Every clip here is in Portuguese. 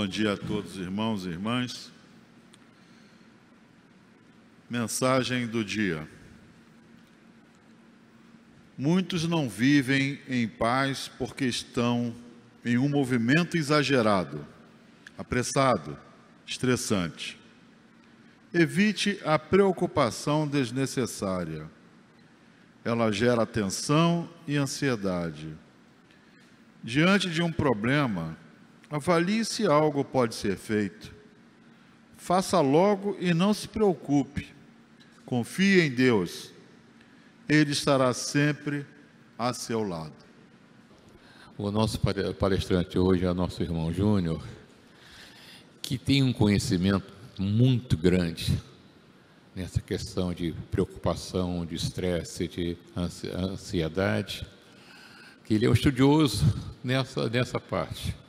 Bom dia a todos, irmãos e irmãs. Mensagem do dia. Muitos não vivem em paz porque estão em um movimento exagerado, apressado, estressante. Evite a preocupação desnecessária. Ela gera tensão e ansiedade. Diante de um problema, avalie se algo pode ser feito. Faça logo e não se preocupe. Confie em Deus. Ele estará sempre a seu lado. O nosso palestrante hoje é nosso irmão Júnior, que tem um conhecimento muito grande nessa questão de preocupação, de estresse, de ansiedade, que ele é um estudioso nessa parte.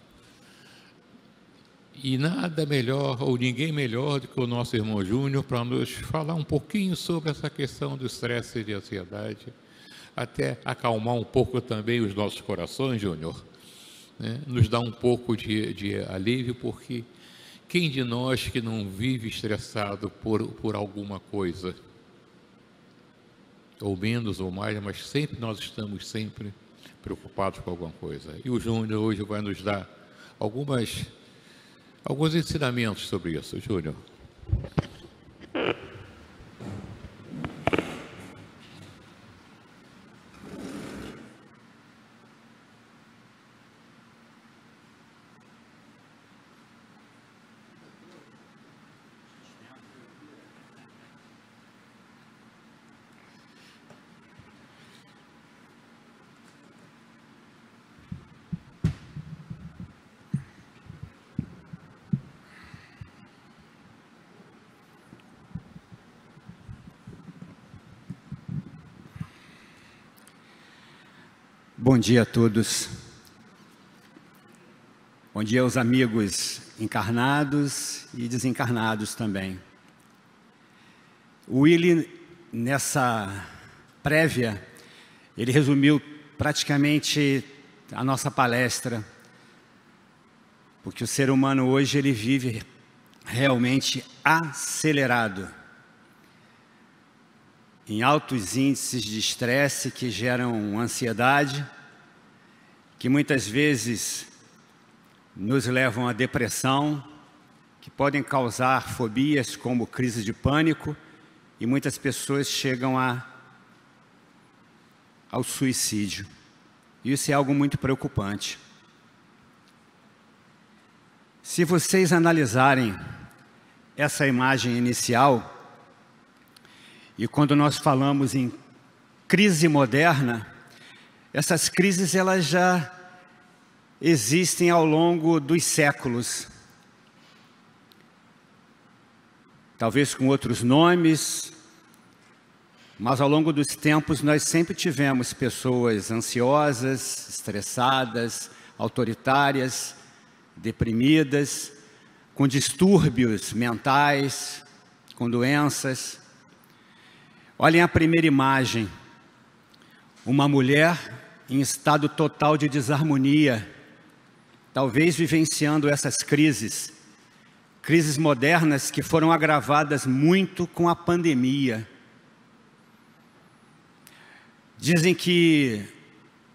E nada melhor, ou ninguém melhor do que o nosso irmão Júnior para nos falar um pouquinho sobre essa questão do estresse e de ansiedade, até acalmar um pouco também os nossos corações, Júnior, né? Nos dá um pouco de alívio, porque quem de nós que não vive estressado por alguma coisa, ou menos ou mais, mas sempre nós estamos sempre preocupados com alguma coisa. E o Júnior hoje vai nos dar alguns ensinamentos sobre isso. Júnior. Bom dia a todos. Bom dia aos amigos encarnados e desencarnados também. O Willy, nessa prévia, ele resumiu praticamente a nossa palestra, porque o ser humano hoje ele vive realmente acelerado, em altos índices de estresse que geram ansiedade, que muitas vezes nos levam à depressão, que podem causar fobias como crise de pânico, e muitas pessoas chegam ao suicídio. Isso é algo muito preocupante. Se vocês analisarem essa imagem inicial, e quando nós falamos em crise moderna, essas crises elas já existem ao longo dos séculos. Talvez com outros nomes, mas ao longo dos tempos nós sempre tivemos pessoas ansiosas, estressadas, autoritárias, deprimidas, com distúrbios mentais, com doenças. Olhem a primeira imagem, uma mulher em estado total de desarmonia, talvez vivenciando essas crises modernas que foram agravadas muito com a pandemia. Dizem que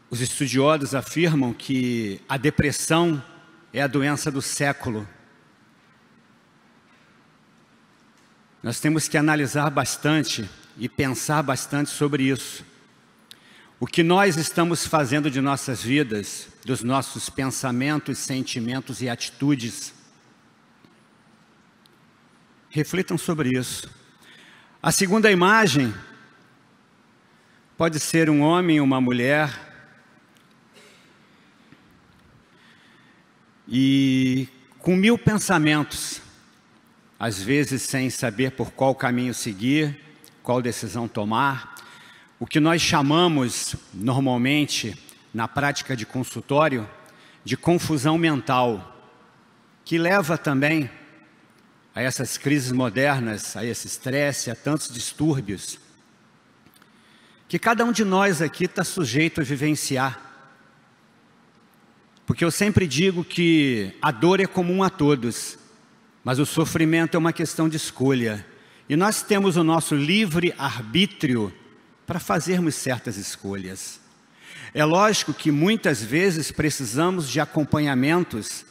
os estudiosos afirmam que a depressão é a doença do século. Nós temos que analisar bastante e pensar bastante sobre isso. O que nós estamos fazendo de nossas vidas, dos nossos pensamentos, sentimentos e atitudes. Reflitam sobre isso. A segunda imagem pode ser um homem, uma mulher, e com 1000 pensamentos, às vezes sem saber por qual caminho seguir, qual decisão tomar. O que nós chamamos, normalmente, na prática de consultório, de confusão mental, que leva também a essas crises modernas, a esse estresse, a tantos distúrbios, que cada um de nós aqui está sujeito a vivenciar. Porque eu sempre digo que a dor é comum a todos, mas o sofrimento é uma questão de escolha. E nós temos o nosso livre arbítrio para fazermos certas escolhas. É lógico que muitas vezes precisamos de acompanhamentos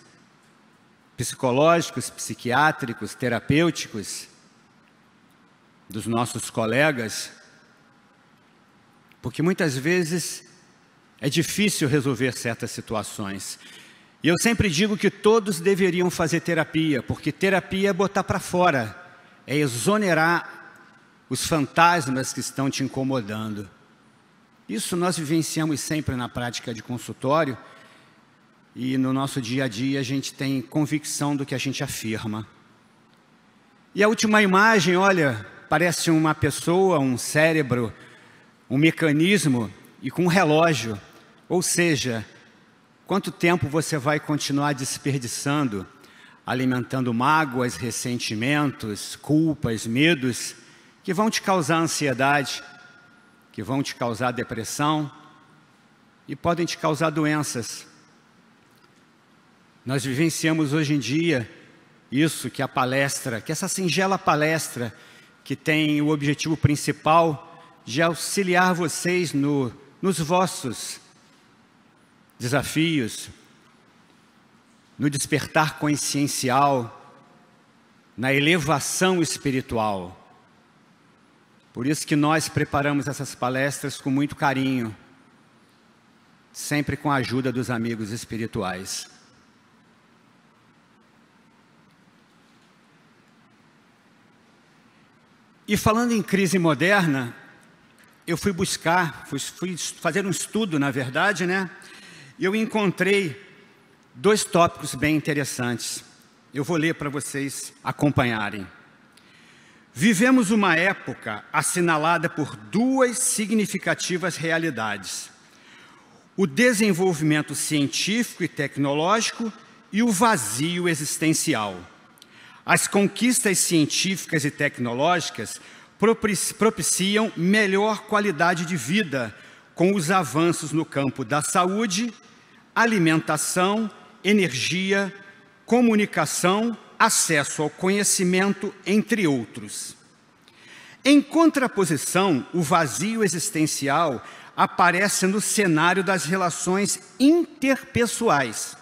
psicológicos, psiquiátricos, terapêuticos dos nossos colegas, porque muitas vezes é difícil resolver certas situações. E eu sempre digo que todos deveriam fazer terapia, porque terapia é botar para fora, é exonerar os fantasmas que estão te incomodando. Isso nós vivenciamos sempre na prática de consultório, e no nosso dia a dia a gente tem convicção do que a gente afirma. E a última imagem, olha, parece uma pessoa, um cérebro, um mecanismo e com um relógio. Ou seja, quanto tempo você vai continuar desperdiçando, alimentando mágoas, ressentimentos, culpas, medos, que vão te causar ansiedade, que vão te causar depressão e podem te causar doenças. Nós vivenciamos hoje em dia isso, que a palestra, que essa singela palestra, que tem o objetivo principal de auxiliar vocês nos vossos desafios, no despertar consciencial, na elevação espiritual. Por isso que nós preparamos essas palestras com muito carinho, sempre com a ajuda dos amigos espirituais. E falando em crise moderna, eu fui fazer um estudo, na verdade, né? E eu encontrei 2 tópicos bem interessantes. Eu vou ler para vocês acompanharem. Vivemos uma época assinalada por 2 significativas realidades: o desenvolvimento científico e tecnológico e o vazio existencial. As conquistas científicas e tecnológicas propiciam melhor qualidade de vida, com os avanços no campo da saúde, alimentação, energia, comunicação, acesso ao conhecimento, entre outros. Em contraposição, o vazio existencial aparece no cenário das relações interpessoais,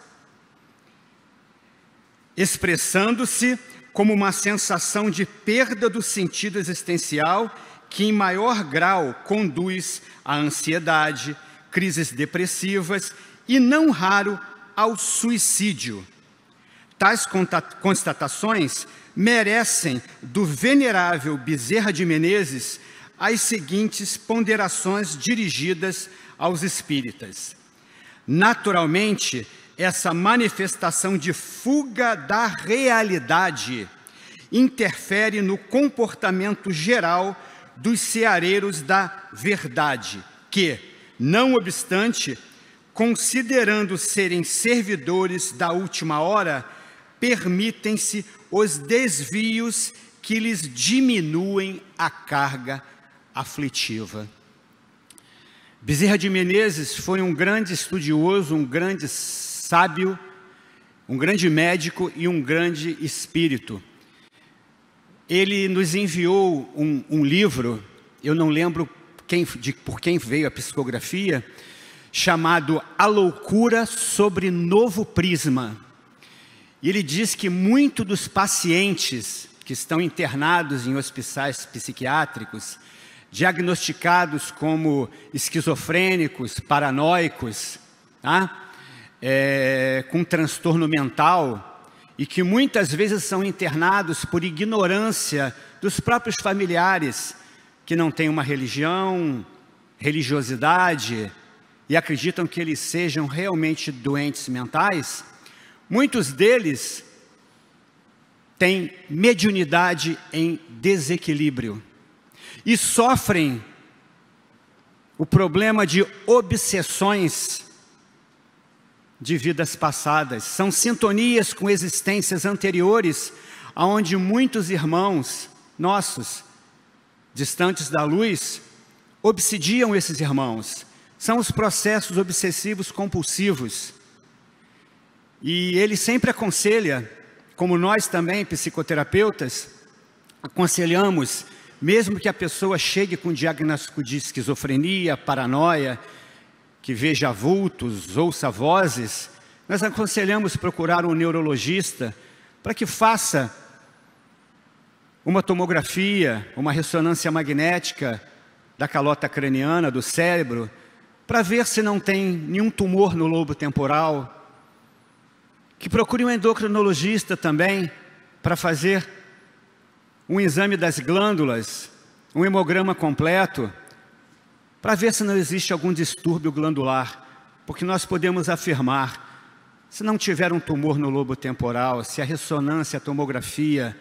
expressando-se como uma sensação de perda do sentido existencial que em maior grau conduz à ansiedade, crises depressivas e, não raro, ao suicídio. Tais constatações merecem do venerável Bezerra de Menezes as seguintes ponderações dirigidas aos espíritas. Naturalmente, essa manifestação de fuga da realidade interfere no comportamento geral dos seareiros da verdade, que, não obstante, considerando serem servidores da última hora, permitem-se os desvios que lhes diminuem a carga aflitiva. Bezerra de Menezes foi um grande estudioso, um grande sábio, um grande médico e um grande espírito. Ele nos enviou um livro, eu não lembro por quem veio a psicografia, chamado A Loucura sobre Novo Prisma. E ele diz que muitos dos pacientes que estão internados em hospitais psiquiátricos, diagnosticados como esquizofrênicos, paranoicos, com transtorno mental, e que muitas vezes são internados por ignorância dos próprios familiares, que não têm uma religiosidade, e acreditam que eles sejam realmente doentes mentais. Muitos deles têm mediunidade em desequilíbrio e sofrem o problema de obsessões de vidas passadas. São sintonias com existências anteriores, onde muitos irmãos nossos, distantes da luz, obsidiam esses irmãos. São os processos obsessivos compulsivos. E ele sempre aconselha, como nós também, psicoterapeutas, aconselhamos, mesmo que a pessoa chegue com diagnóstico de esquizofrenia, paranoia, que veja vultos, ouça vozes, nós aconselhamos procurar um neurologista para que faça uma tomografia, uma ressonância magnética da calota craniana, do cérebro, para ver se não tem nenhum tumor no lobo temporal, que procure um endocrinologista também para fazer um exame das glândulas, um hemograma completo, para ver se não existe algum distúrbio glandular, porque nós podemos afirmar, se não tiver um tumor no lobo temporal, se a ressonância, a tomografia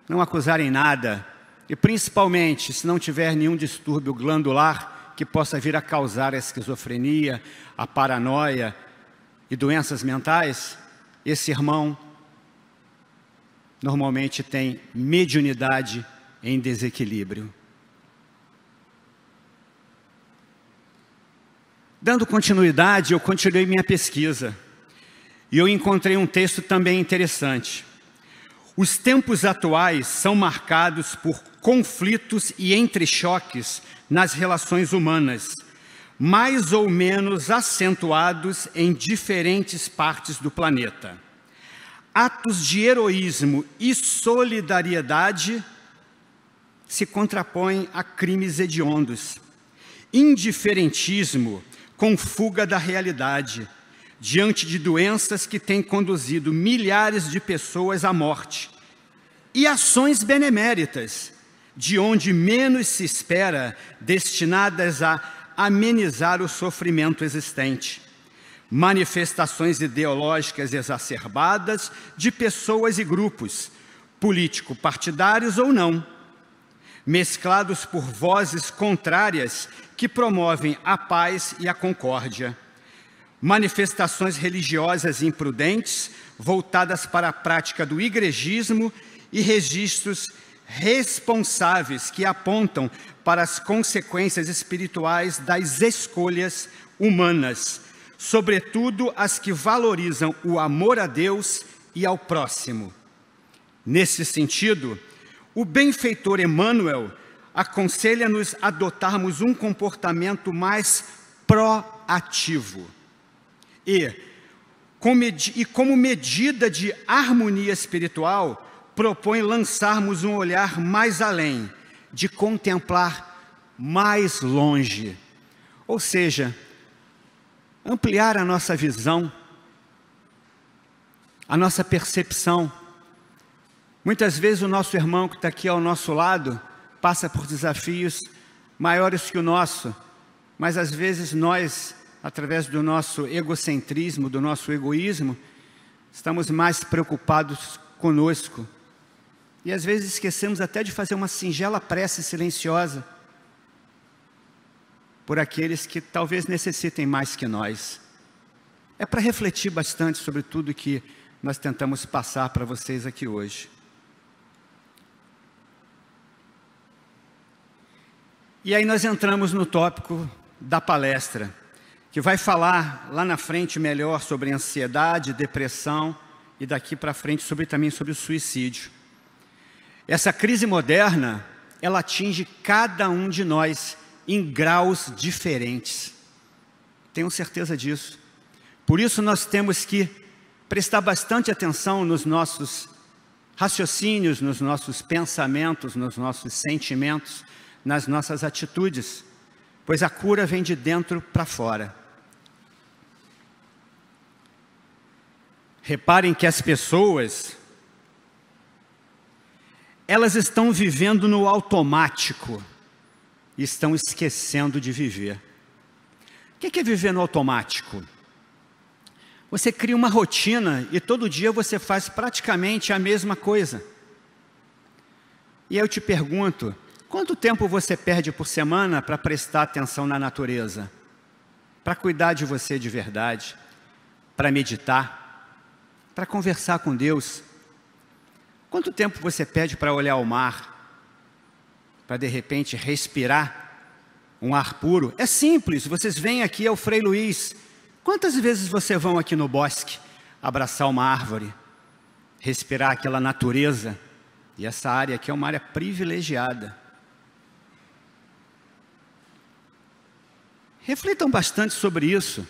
não acusarem nada, e principalmente se não tiver nenhum distúrbio glandular que possa vir a causar a esquizofrenia, a paranoia e doenças mentais, esse irmão normalmente tem mediunidade em desequilíbrio. Dando continuidade, eu continuei minha pesquisa e eu encontrei um texto também interessante. Os tempos atuais são marcados por conflitos e entrechoques nas relações humanas, mais ou menos acentuados em diferentes partes do planeta. Atos de heroísmo e solidariedade se contrapõem a crimes hediondos. Indiferentismo com fuga da realidade, diante de doenças que têm conduzido milhares de pessoas à morte. E ações beneméritas, de onde menos se espera, destinadas a amenizar o sofrimento existente. Manifestações ideológicas exacerbadas de pessoas e grupos, político-partidários ou não, mesclados por vozes contrárias que promovem a paz e a concórdia. Manifestações religiosas imprudentes, voltadas para a prática do igrejismo e registros responsáveis que apontam para as consequências espirituais das escolhas humanas, sobretudo as que valorizam o amor a Deus e ao próximo. Nesse sentido, o benfeitor Emmanuel aconselha-nos a adotarmos um comportamento mais proativo e como medida de harmonia espiritual, propõe lançarmos um olhar mais além, de contemplar mais longe, ou seja, ampliar a nossa visão, a nossa percepção. Muitas vezes o nosso irmão que está aqui ao nosso lado passa por desafios maiores que o nosso, mas às vezes nós, através do nosso egocentrismo, do nosso egoísmo, estamos mais preocupados conosco. E às vezes esquecemos até de fazer uma singela prece silenciosa por aqueles que talvez necessitem mais que nós. É para refletir bastante sobre tudo que nós tentamos passar para vocês aqui hoje. E aí nós entramos no tópico da palestra, que vai falar lá na frente melhor sobre ansiedade, depressão e daqui para frente também sobre o suicídio. Essa crise moderna, ela atinge cada um de nós em graus diferentes. Tenho certeza disso. Por isso nós temos que prestar bastante atenção nos nossos raciocínios, nos nossos pensamentos, nos nossos sentimentos, nas nossas atitudes, pois a cura vem de dentro para fora. Reparem que as pessoas, elas estão vivendo no automático e estão esquecendo de viver. O que é viver no automático? Você cria uma rotina e todo dia você faz praticamente a mesma coisa. E aí eu te pergunto, quanto tempo você perde por semana para prestar atenção na natureza? Para cuidar de você de verdade? Para meditar? Para conversar com Deus? Quanto tempo você pede para olhar o mar? Para de repente respirar um ar puro? É simples, vocês vêm aqui ao Frei Luiz. Quantas vezes vocês vão aqui no bosque? abraçar uma árvore, respirar aquela natureza. E essa área aqui é uma área privilegiada. Reflitam bastante sobre isso.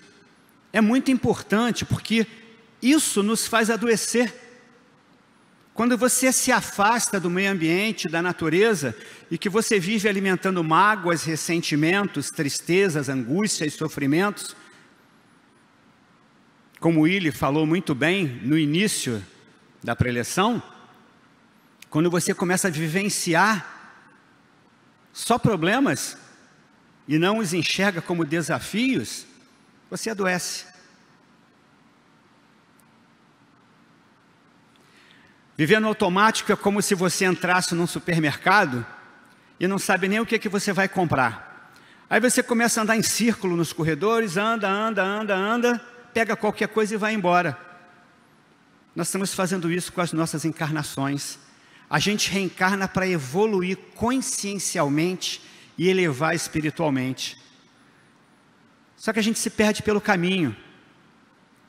É muito importante, porque isso nos faz adoecer. Quando você se afasta do meio ambiente, da natureza, e que você vive alimentando mágoas, ressentimentos, tristezas, angústias e sofrimentos, como o Willy falou muito bem no início da preleção, quando você começa a vivenciar só problemas e não os enxerga como desafios, você adoece. Viver no automático é como se você entrasse num supermercado e não sabe nem o que você vai comprar. Aí você começa a andar em círculo nos corredores, anda, pega qualquer coisa e vai embora. Nós estamos fazendo isso com as nossas encarnações. A gente reencarna para evoluir consciencialmente e elevar espiritualmente. Só que a gente se perde pelo caminho.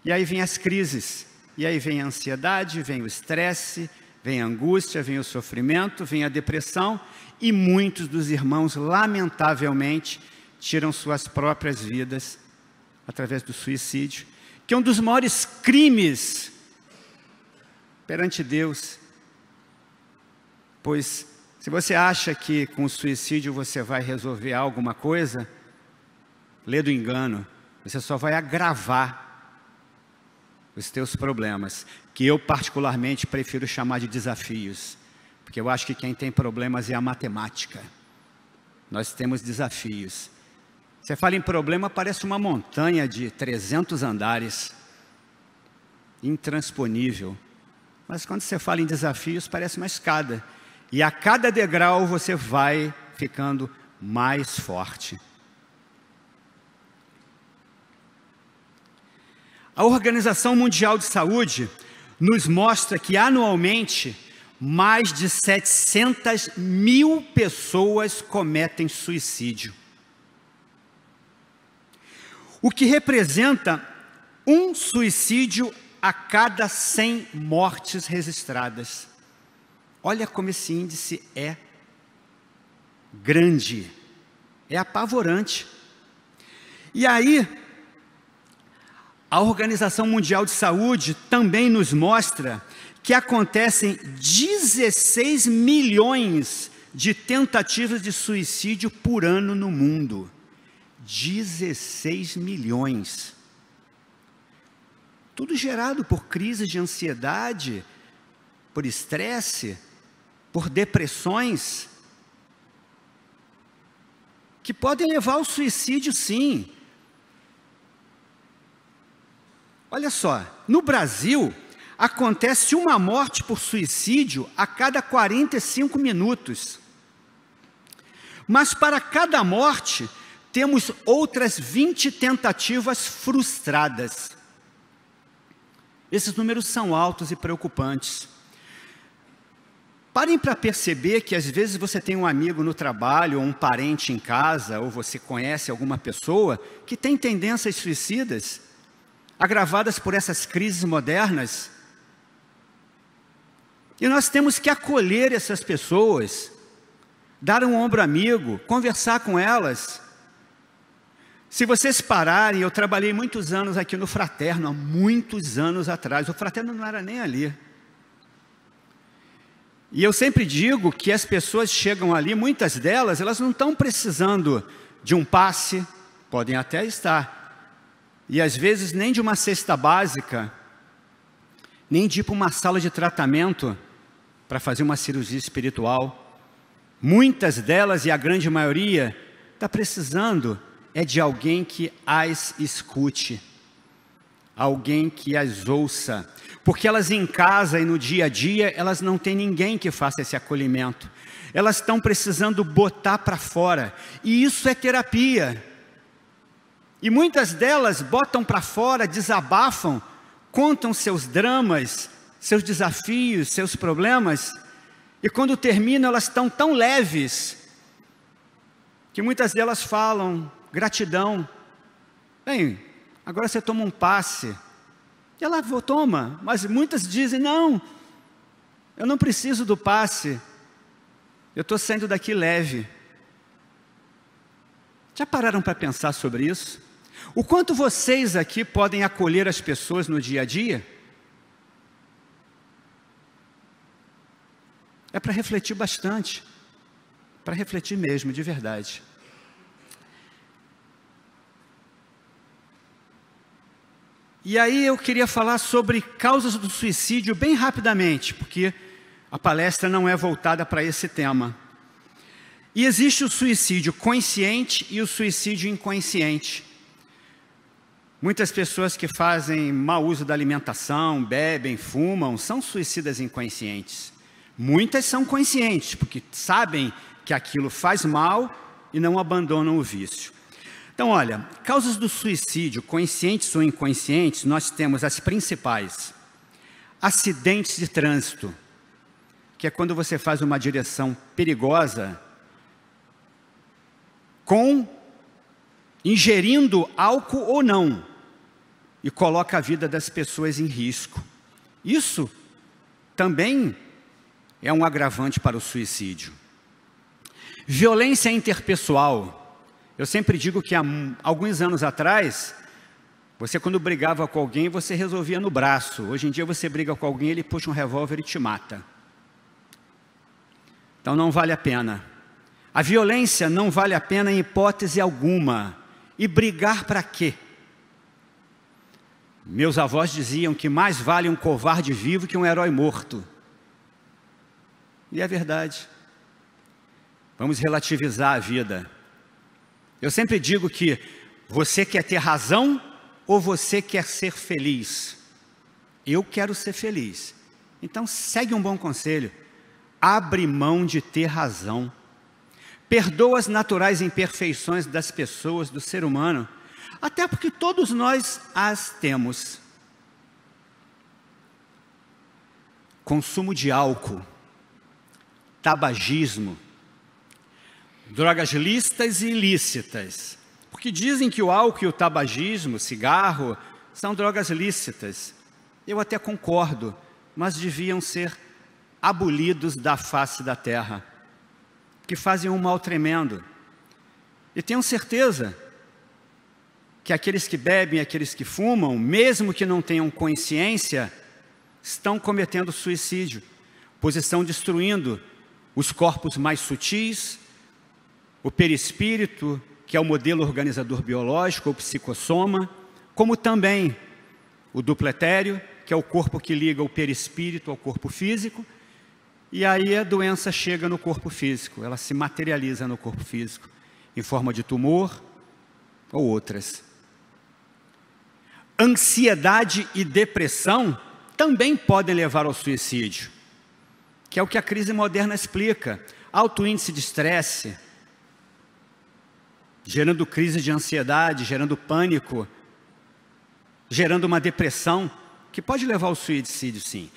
E aí vem as crises. E aí vem a ansiedade, vem o estresse, vem a angústia, vem o sofrimento, vem a depressão. E muitos dos irmãos, lamentavelmente, tiram suas próprias vidas através do suicídio, que é um dos maiores crimes perante Deus. Pois, se você acha que com o suicídio você vai resolver alguma coisa, lê do engano, você só vai agravar os teus problemas, que eu particularmente prefiro chamar de desafios, porque eu acho que quem tem problemas é a matemática. Nós temos desafios. Você fala em problema, parece uma montanha de 300 andares, intransponível. Mas quando você fala em desafios, parece uma escada. E a cada degrau você vai ficando mais forte. A Organização Mundial de Saúde nos mostra que anualmente mais de 700 mil pessoas cometem suicídio. O que representa um suicídio a cada 100 mortes registradas. Olha como esse índice é grande, é apavorante. E aí, a Organização Mundial de Saúde também nos mostra que acontecem 16 milhões de tentativas de suicídio por ano no mundo. 16 milhões. Tudo gerado por crises de ansiedade, por estresse, por depressões, que podem levar ao suicídio, sim. Olha só, no Brasil, acontece uma morte por suicídio a cada 45 minutos. Mas para cada morte, temos outras 20 tentativas frustradas. Esses números são altos e preocupantes. Parem para perceber que às vezes você tem um amigo no trabalho, ou um parente em casa, ou você conhece alguma pessoa que tem tendências suicidas, agravadas por essas crises modernas. E nós temos que acolher essas pessoas, dar um ombro amigo, conversar com elas. Se vocês pararem, eu trabalhei muitos anos aqui no Fraterno, há muitos anos atrás. O Fraterno não era nem ali. E eu sempre digo que as pessoas chegam ali, muitas delas, elas não estão precisando de um passe, podem até estar. E às vezes nem de uma cesta básica, nem de ir para uma sala de tratamento para fazer uma cirurgia espiritual. Muitas delas, e a grande maioria, está precisando de alguém que as escute, alguém que as ouça, porque elas em casa e no dia a dia, elas não têm ninguém que faça esse acolhimento. Elas estão precisando botar para fora, e isso é terapia. E muitas delas botam para fora, desabafam, contam seus dramas, seus desafios, seus problemas, e quando terminam elas estão tão leves, que muitas delas falam: gratidão. Bem, agora você toma um passe, Ela toma, mas muitas dizem, não, eu não preciso do passe, eu estou saindo daqui leve. Já pararam para pensar sobre isso? O quanto vocês aqui podem acolher as pessoas no dia a dia? É para refletir bastante, para refletir mesmo, de verdade. E aí eu queria falar sobre causas do suicídio bem rapidamente, porque a palestra não é voltada para esse tema. E existe o suicídio consciente e o suicídio inconsciente. Muitas pessoas que fazem mau uso da alimentação, bebem, fumam, são suicidas inconscientes. Muitas são conscientes, porque sabem que aquilo faz mal e não abandonam o vício. Então, olha, causas do suicídio, conscientes ou inconscientes, nós temos as principais. Acidentes de trânsito, que é quando você faz uma direção perigosa, ingerindo álcool ou não, e coloca a vida das pessoas em risco. Isso também é um agravante para o suicídio. Violência interpessoal. Eu sempre digo que há alguns anos atrás, você quando brigava com alguém, você resolvia no braço. Hoje em dia você briga com alguém, ele puxa um revólver e te mata. Então não vale a pena. A violência não vale a pena em hipótese alguma. E brigar para quê? Meus avós diziam que mais vale um covarde vivo que um herói morto. E é verdade. Vamos relativizar a vida. Eu sempre digo que você quer ter razão ou você quer ser feliz? Eu quero ser feliz. Então segue um bom conselho. Abre mão de ter razão. Perdoa as naturais imperfeições das pessoas, do ser humano. Até porque todos nós as temos. Consumo de álcool. Tabagismo, drogas lícitas e ilícitas, porque dizem que o álcool e o tabagismo, cigarro, são drogas lícitas. Eu até concordo, mas deviam ser abolidos da face da terra, que fazem um mal tremendo. E tenho certeza que aqueles que bebem, aqueles que fumam, mesmo que não tenham consciência, estão cometendo suicídio, pois estão destruindo os corpos mais sutis, o perispírito, que é o modelo organizador biológico, ou psicossoma, como também o dupletério, que é o corpo que liga o perispírito ao corpo físico, e aí a doença chega no corpo físico, ela se materializa no corpo físico, em forma de tumor ou outras. Ansiedade e depressão também podem levar ao suicídio, que é o que a crise moderna explica. Alto índice de estresse, gerando crise de ansiedade, gerando pânico, gerando uma depressão, que pode levar ao suicídio, sim.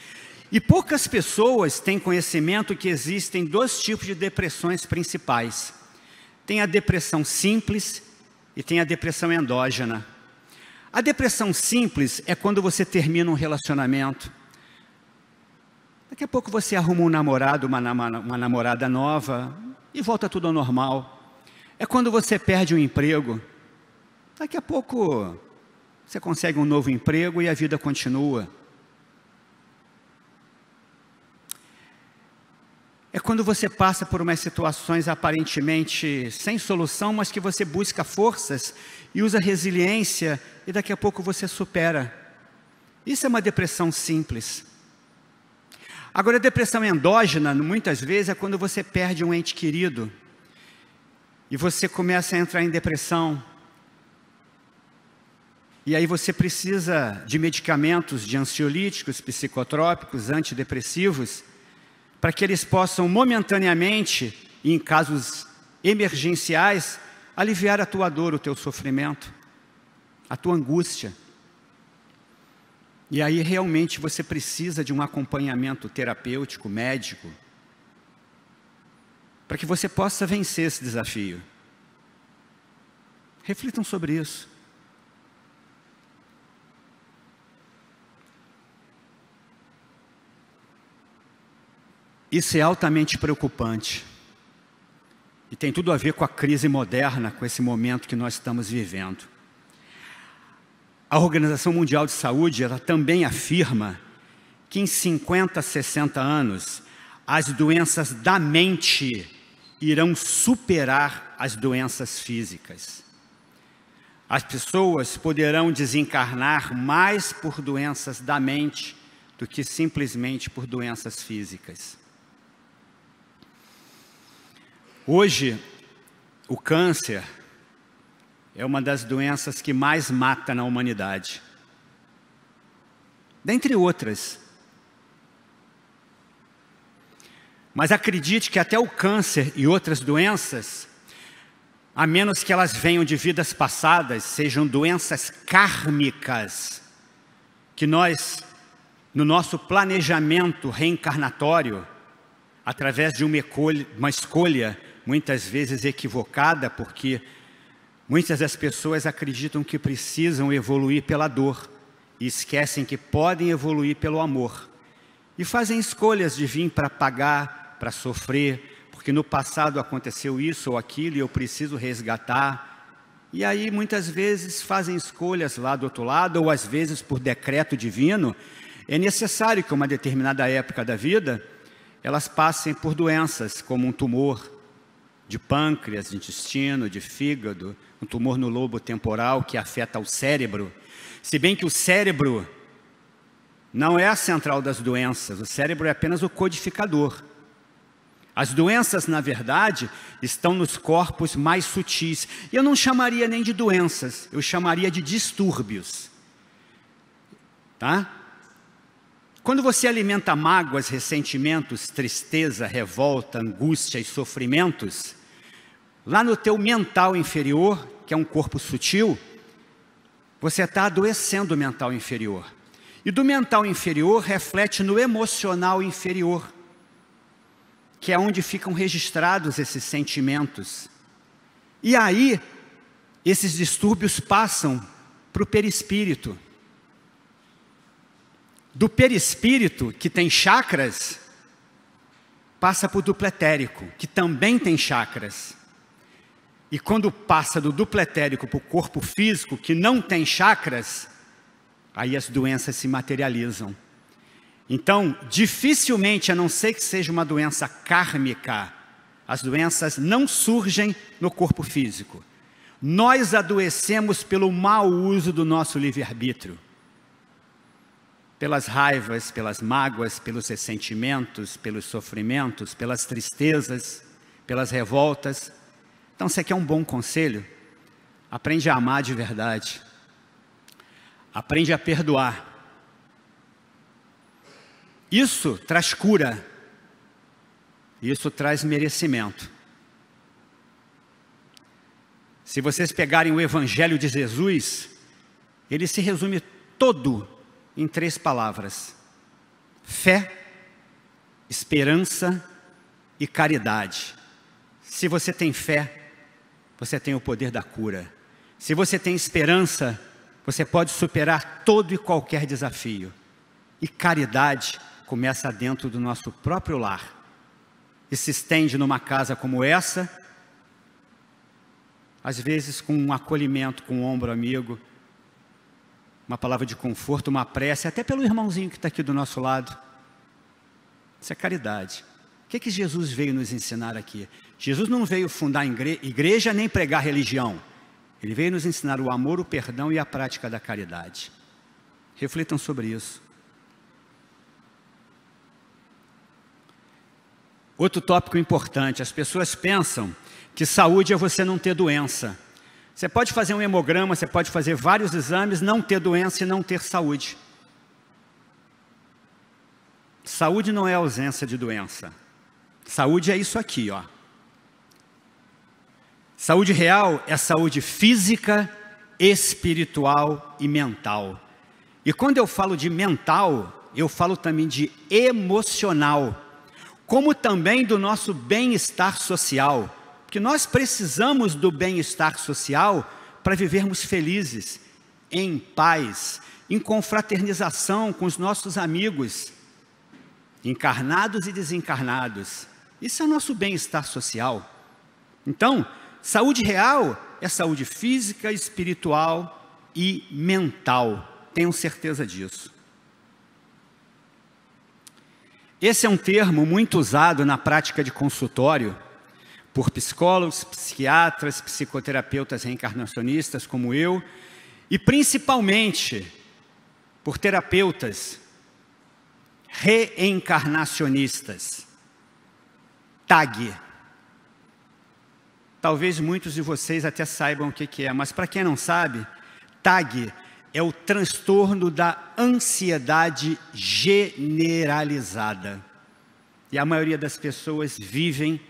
E poucas pessoas têm conhecimento que existem dois tipos de depressões principais. Tem a depressão simples e tem a depressão endógena. A depressão simples é quando você termina um relacionamento. Daqui a pouco você arruma um namorado, uma namorada nova e volta tudo ao normal. É quando você perde um emprego. Daqui a pouco você consegue um novo emprego e a vida continua. É quando você passa por umas situações aparentemente sem solução, mas que você busca forças e usa resiliência e daqui a pouco você supera. Isso é uma depressão simples. Agora, a depressão endógena, muitas vezes, é quando você perde um ente querido e você começa a entrar em depressão. E aí você precisa de medicamentos de ansiolíticos, psicotrópicos, antidepressivos, para que eles possam momentaneamente, e em casos emergenciais, aliviar a tua dor, o teu sofrimento, a tua angústia. E aí realmente você precisa de um acompanhamento terapêutico, médico, para que você possa vencer esse desafio. Reflitam sobre isso. Isso é altamente preocupante. E tem tudo a ver com a crise moderna, com esse momento que nós estamos vivendo. A Organização Mundial de Saúde, ela também afirma que em 50, 60 anos, as doenças da mente irão superar as doenças físicas. As pessoas poderão desencarnar mais por doenças da mente do que simplesmente por doenças físicas. Hoje, o câncer é uma das doenças que mais mata na humanidade. Dentre outras. Mas acredite que até o câncer e outras doenças, a menos que elas venham de vidas passadas, sejam doenças kármicas, que nós, no nosso planejamento reencarnatório, através de uma escolha muitas vezes equivocada, porque muitas das pessoas acreditam que precisam evoluir pela dor e esquecem que podem evoluir pelo amor. E fazem escolhas de vir para pagar, para sofrer, porque no passado aconteceu isso ou aquilo e eu preciso resgatar. E aí muitas vezes fazem escolhas lá do outro lado, ou às vezes por decreto divino, é necessário que uma determinada época da vida, elas passem por doenças como um tumor de pâncreas, de intestino, de fígado, um tumor no lobo temporal que afeta o cérebro. Se bem que o cérebro não é a central das doenças, o cérebro é apenas o codificador. As doenças, na verdade, estão nos corpos mais sutis. E eu não chamaria nem de doenças, eu chamaria de distúrbios. Tá? Quando você alimenta mágoas, ressentimentos, tristeza, revolta, angústia e sofrimentos, lá no teu mental inferior, que é um corpo sutil, você está adoecendo o mental inferior. E do mental inferior reflete no emocional inferior, que é onde ficam registrados esses sentimentos. E aí, esses distúrbios passam para o perispírito. Do perispírito, que tem chakras, passa para o duplo etérico, que também tem chakras. E quando passa do duplo etérico para o corpo físico, que não tem chakras, aí as doenças se materializam. Então, dificilmente, a não ser que seja uma doença kármica, as doenças não surgem no corpo físico. Nós adoecemos pelo mau uso do nosso livre-arbítrio. Pelas raivas, pelas mágoas, pelos ressentimentos, pelos sofrimentos, pelas tristezas, pelas revoltas. Então, você quer um bom conselho? Aprende a amar de verdade. Aprende a perdoar. Isso traz cura. Isso traz merecimento. Se vocês pegarem o Evangelho de Jesus, ele se resume todo em 3 palavras: fé, esperança e caridade. Se você tem fé, você tem o poder da cura. Se você tem esperança, você pode superar todo e qualquer desafio. E caridade começa dentro do nosso próprio lar. E se estende numa casa como essa, às vezes com um acolhimento, com um ombro amigo, uma palavra de conforto, uma prece, até pelo irmãozinho que está aqui do nosso lado. Isso é caridade. O que Jesus veio nos ensinar aqui? Jesus não veio fundar igreja nem pregar religião. Ele veio nos ensinar o amor, o perdão e a prática da caridade. Reflitam sobre isso. Outro tópico importante: as pessoas pensam que saúde é você não ter doença. Você pode fazer um hemograma, você pode fazer vários exames, não ter doença e não ter saúde. Saúde não é ausência de doença. Saúde é isso aqui, ó. Saúde real é saúde física, espiritual e mental. E quando eu falo de mental, eu falo também de emocional, como também do nosso bem-estar social. Porque nós precisamos do bem-estar social para vivermos felizes, em paz, em confraternização com os nossos amigos. encarnados e desencarnados. Isso é o nosso bem-estar social. Então, saúde real é saúde física, espiritual e mental. Tenham certeza disso. Esse é um termo muito usado na prática de consultório por psicólogos, psiquiatras, psicoterapeutas reencarnacionistas como eu, e principalmente por terapeutas reencarnacionistas. TAG. Talvez muitos de vocês até saibam o que é, mas para quem não sabe, TAG é o transtorno da ansiedade generalizada. E a maioria das pessoas vivem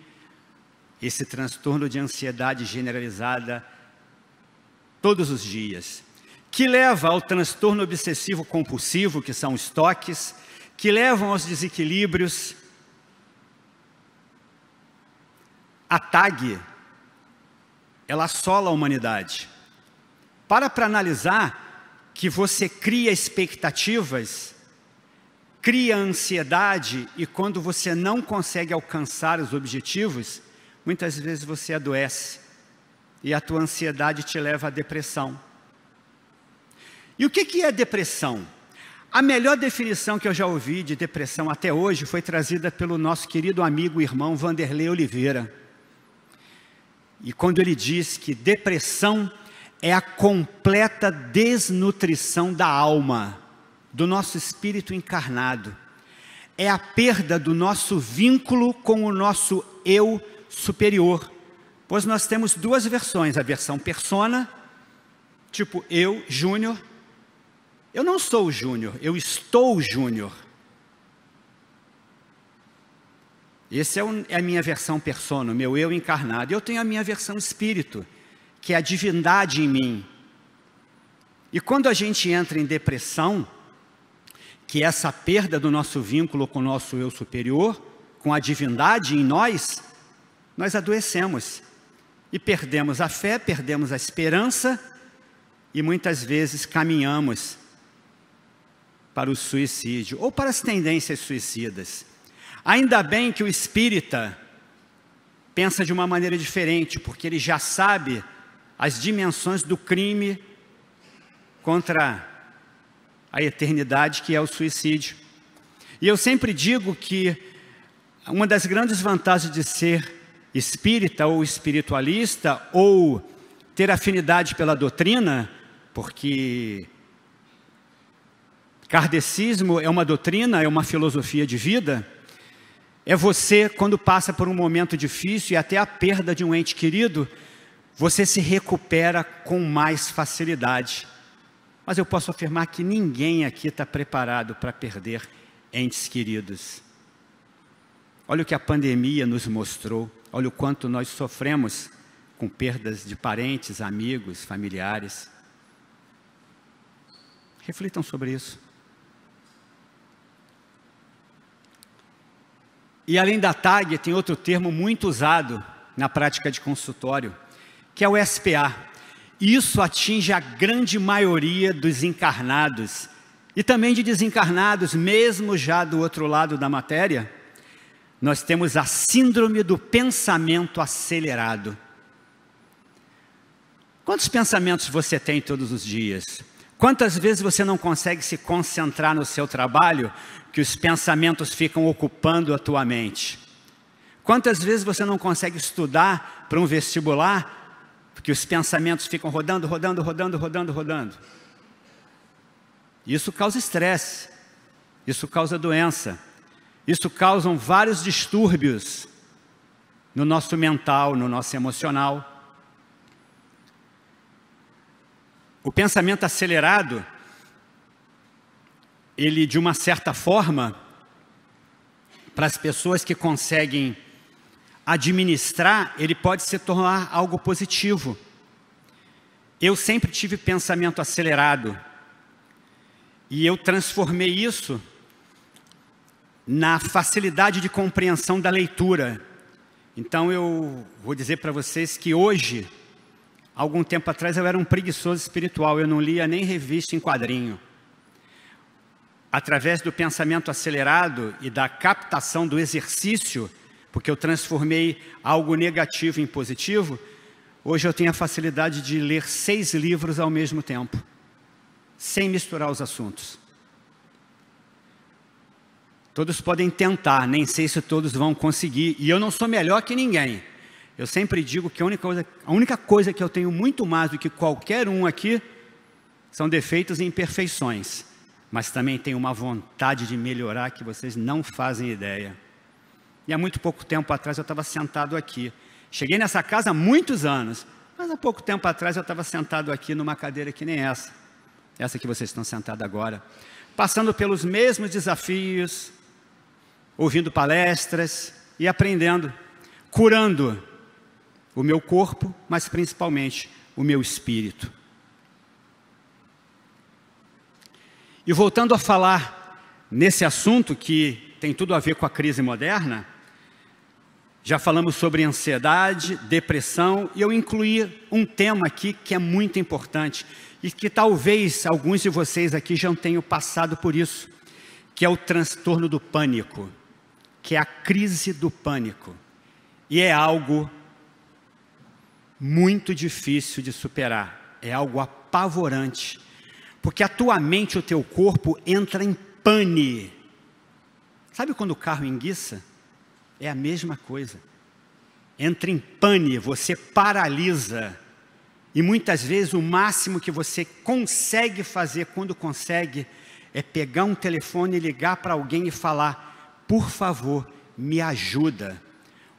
esse transtorno de ansiedade generalizada todos os dias, que leva ao transtorno obsessivo compulsivo, que são os toques, que levam aos desequilíbrios. A TAG, ela assola a humanidade. Para analisar que você cria expectativas, cria ansiedade, e quando você não consegue alcançar os objetivos, muitas vezes você adoece, e a tua ansiedade te leva à depressão. E o que é depressão? A melhor definição que eu já ouvi de depressão até hoje foi trazida pelo nosso querido amigo e irmão Vanderlei Oliveira. E quando ele diz que depressão é a completa desnutrição da alma, do nosso espírito encarnado. É a perda do nosso vínculo com o nosso eu superior. Pois nós temos duas versões, a versão persona, tipo eu, Júnior. Eu não sou o Júnior, eu estou o Júnior. Essa é a minha versão persona, o meu eu encarnado. Eu tenho a minha versão espírito, que é a divindade em mim. E quando a gente entra em depressão, que é essa perda do nosso vínculo com o nosso eu superior, com a divindade em nós adoecemos. E perdemos a fé, perdemos a esperança, e muitas vezes caminhamos para o suicídio, ou para as tendências suicidas. Ainda bem que o espírita pensa de uma maneira diferente, porque ele já sabe as dimensões do crime contra a eternidade, que é o suicídio. E eu sempre digo que uma das grandes vantagens de ser espírita ou espiritualista, ou ter afinidade pela doutrina, porque kardecismo é uma doutrina, é uma filosofia de vida, é você, quando passa por um momento difícil e até a perda de um ente querido, você se recupera com mais facilidade. Mas eu posso afirmar que ninguém aqui está preparado para perder entes queridos. Olha o que a pandemia nos mostrou, olha o quanto nós sofremos com perdas de parentes, amigos, familiares. Reflitam sobre isso. E além da TAG, tem outro termo muito usado na prática de consultório, que é o SPA. Isso atinge a grande maioria dos encarnados, e também de desencarnados, mesmo já do outro lado da matéria. Nós temos a síndrome do pensamento acelerado. Quantos pensamentos você tem todos os dias? Quantas vezes você não consegue se concentrar no seu trabalho, que os pensamentos ficam ocupando a tua mente? Quantas vezes você não consegue estudar para um vestibular, porque os pensamentos ficam rodando? Isso causa estresse, isso causa doença, isso causa vários distúrbios no nosso mental, no nosso emocional. O pensamento acelerado, ele de uma certa forma, para as pessoas que conseguem administrar, ele pode se tornar algo positivo. Eu sempre tive pensamento acelerado, e eu transformei isso na facilidade de compreensão da leitura. Então eu vou dizer para vocês que hoje, algum tempo atrás, eu era um preguiçoso espiritual, eu não lia nem revista em quadrinho. através do pensamento acelerado e da captação do exercício, porque eu transformei algo negativo em positivo, hoje eu tenho a facilidade de ler 6 livros ao mesmo tempo, sem misturar os assuntos. Todos podem tentar, nem sei se todos vão conseguir, e eu não sou melhor que ninguém. Eu sempre digo que a única coisa que eu tenho muito mais do que qualquer um aqui são defeitos e imperfeições, mas também tenho uma vontade de melhorar que vocês não fazem ideia. E há muito pouco tempo atrás eu estava sentado aqui. Cheguei nessa casa há muitos anos, mas há pouco tempo atrás eu estava sentado aqui numa cadeira que nem essa que vocês estão sentados agora, passando pelos mesmos desafios, ouvindo palestras e aprendendo, curando o meu corpo, mas principalmente o meu espírito. E voltando a falar nesse assunto que tem tudo a ver com a crise moderna, já falamos sobre ansiedade, depressão, e eu incluí um tema aqui que é muito importante e que talvez alguns de vocês aqui já tenham passado por isso, que é o transtorno do pânico, que é a crise do pânico. E é algo muito difícil de superar, é algo apavorante, porque a tua mente e o teu corpo entra em pane. Sabe quando o carro enguiça? É a mesma coisa. Entra em pane, você paralisa. E muitas vezes o máximo que você consegue fazer, quando consegue, é pegar um telefone e ligar para alguém e falar: por favor, me ajuda.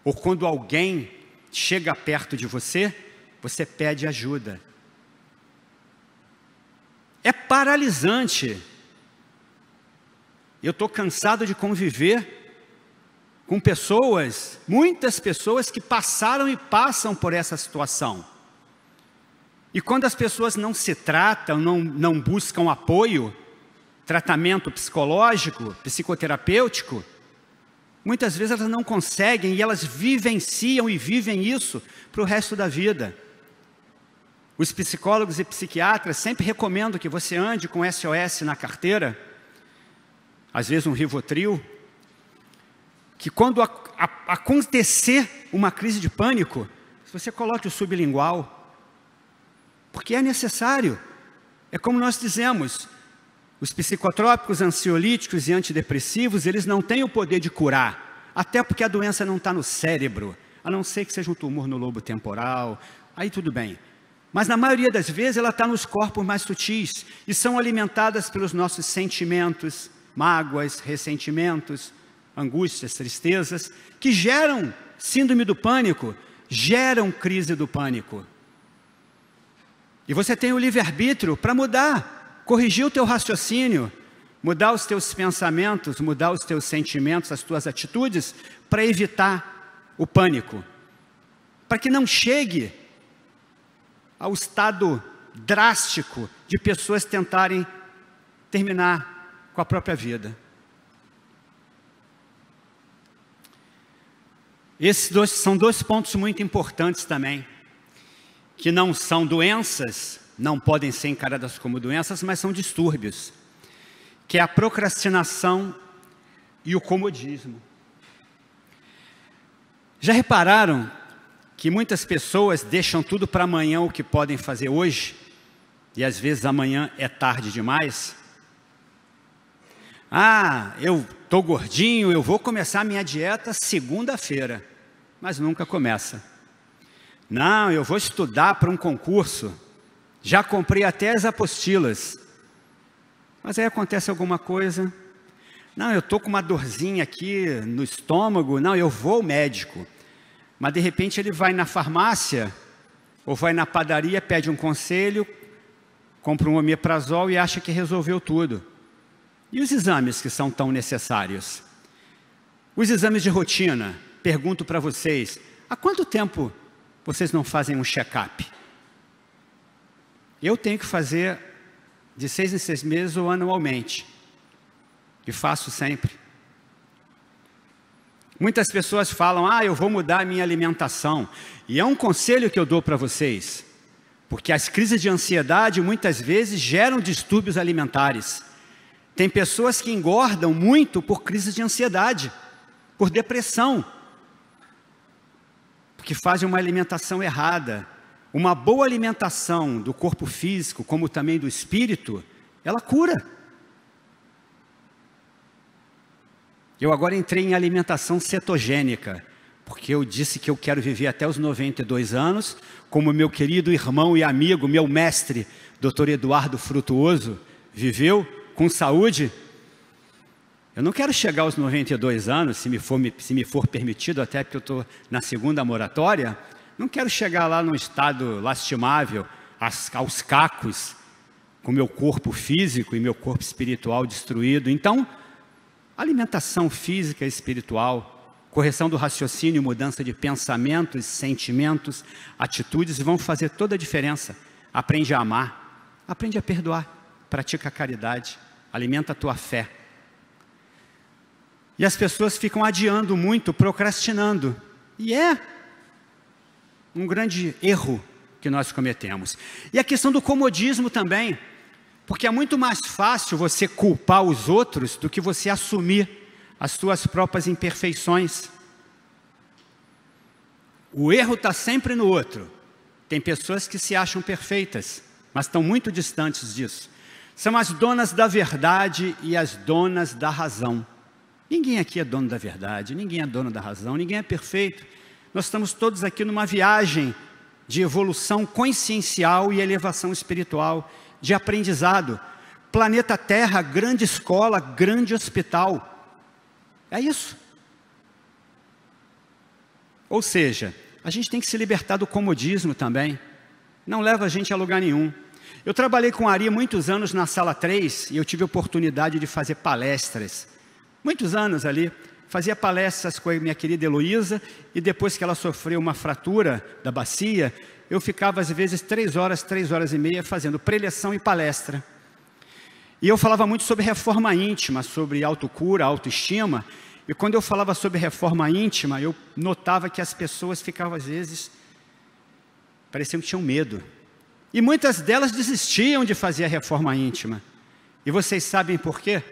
Ou quando alguém chega perto de você, você pede ajuda. É paralisante. Eu estou cansado de conviver com pessoas, muitas pessoas que passaram e passam por essa situação. E quando as pessoas não se tratam, não buscam apoio, tratamento psicológico, psicoterapêutico, muitas vezes elas não conseguem e elas vivenciam e vivem isso para o resto da vida. Os psicólogos e psiquiatras sempre recomendam que você ande com SOS na carteira, às vezes um Rivotril, que quando acontecer uma crise de pânico, você coloque o sublingual, porque é necessário. É como nós dizemos, os psicotrópicos, ansiolíticos e antidepressivos, eles não têm o poder de curar, até porque a doença não está no cérebro, a não ser que seja um tumor no lobo temporal, aí tudo bem. Mas na maioria das vezes ela está nos corpos mais sutis e são alimentadas pelos nossos sentimentos, mágoas, ressentimentos, angústias, tristezas, que geram síndrome do pânico, geram crise do pânico. E você tem o livre-arbítrio para mudar, corrigir o teu raciocínio, mudar os teus pensamentos, mudar os teus sentimentos, as tuas atitudes, para evitar o pânico, para que não chegue ao estado drástico de pessoas tentarem terminar com a própria vida. Esses são 2 pontos muito importantes também, que não são doenças, não podem ser encaradas como doenças, mas são distúrbios, que é a procrastinação e o comodismo. Já repararam que muitas pessoas deixam tudo para amanhã o que podem fazer hoje, e às vezes amanhã é tarde demais? Eu estou gordinho, eu vou começar a minha dieta segunda-feira, mas nunca começa. Não, eu vou estudar para um concurso, já comprei até as apostilas, mas aí acontece alguma coisa. Não, eu estou com uma dorzinha aqui no estômago, não, eu vou ao médico. Mas de repente ele vai na farmácia, ou vai na padaria, pede um conselho, compra um omeprazol e acha que resolveu tudo. E os exames que são tão necessários? Os exames de rotina, pergunto para vocês, há quanto tempo vocês não fazem um check-up? Eu tenho que fazer de 6 em 6 meses ou anualmente, e faço sempre. Muitas pessoas falam, eu vou mudar a minha alimentação. E é um conselho que eu dou para vocês. Porque as crises de ansiedade muitas vezes geram distúrbios alimentares. Tem pessoas que engordam muito por crise de ansiedade, por depressão, porque fazem uma alimentação errada. Uma boa alimentação do corpo físico, como também do espírito, ela cura. Eu agora entrei em alimentação cetogênica, porque eu disse que eu quero viver até os 92 anos, como meu querido irmão e amigo, meu mestre, Dr. Eduardo Frutuoso, viveu com saúde. Eu não quero chegar aos 92 anos, se me for permitido, até porque eu estou na segunda moratória, não quero chegar lá num estado lastimável, aos cacos, com meu corpo físico e meu corpo espiritual destruído. Então, alimentação física e espiritual, correção do raciocínio, mudança de pensamentos, sentimentos, atitudes, vão fazer toda a diferença. Aprende a amar, aprende a perdoar, pratica a caridade, alimenta a tua fé. E as pessoas ficam adiando muito, procrastinando. E é um grande erro que nós cometemos. E a questão do comodismo também, porque é muito mais fácil você culpar os outros do que você assumir as suas próprias imperfeições. O erro está sempre no outro. Tem pessoas que se acham perfeitas, mas estão muito distantes disso. São as donas da verdade e as donas da razão. Ninguém aqui é dono da verdade, ninguém é dono da razão, ninguém é perfeito. Nós estamos todos aqui numa viagem de evolução consciencial e elevação espiritual, de aprendizado. Planeta Terra, grande escola, grande hospital. É isso. Ou seja, a gente tem que se libertar do comodismo também. Não leva a gente a lugar nenhum. Eu trabalhei com a Ari muitos anos na Sala 3 e eu tive a oportunidade de fazer palestras. Muitos anos ali. Fazia palestras com a minha querida Heloísa, e depois que ela sofreu uma fratura da bacia, eu ficava às vezes 3 horas e meia fazendo preleção e palestra. E eu falava muito sobre reforma íntima, sobre autocura, autoestima, e quando eu falava sobre reforma íntima, eu notava que as pessoas ficavam às vezes, pareciam que tinham medo. E muitas delas desistiam de fazer a reforma íntima. E vocês sabem por quê?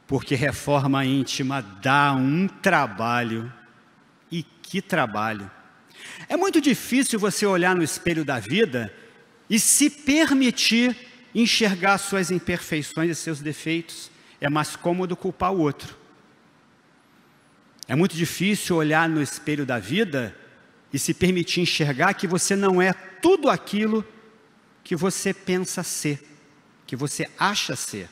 Porque reforma íntima dá um trabalho, e que trabalho. É muito difícil você olhar no espelho da vida e se permitir enxergar suas imperfeições e seus defeitos. É mais cômodo culpar o outro. É muito difícil olhar no espelho da vida e se permitir enxergar que você não é tudo aquilo que você pensa ser, que você acha ser.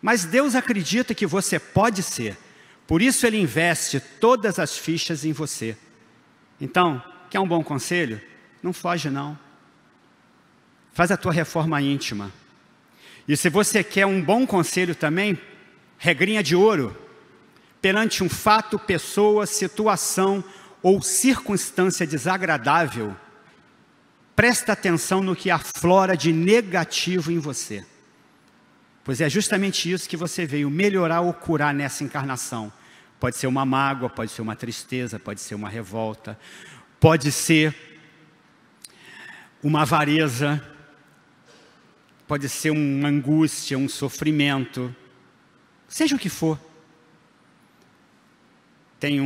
Mas Deus acredita que você pode ser, por isso Ele investe todas as fichas em você. Então, quer um bom conselho? Não foge não. Faz a tua reforma íntima. E se você quer um bom conselho também, regrinha de ouro, perante um fato, pessoa, situação ou circunstância desagradável, presta atenção no que aflora de negativo em você. Pois é justamente isso que você veio melhorar ou curar nessa encarnação. Pode ser uma mágoa, pode ser uma tristeza, pode ser uma revolta, pode ser uma avareza, pode ser uma angústia, um sofrimento, seja o que for. Tem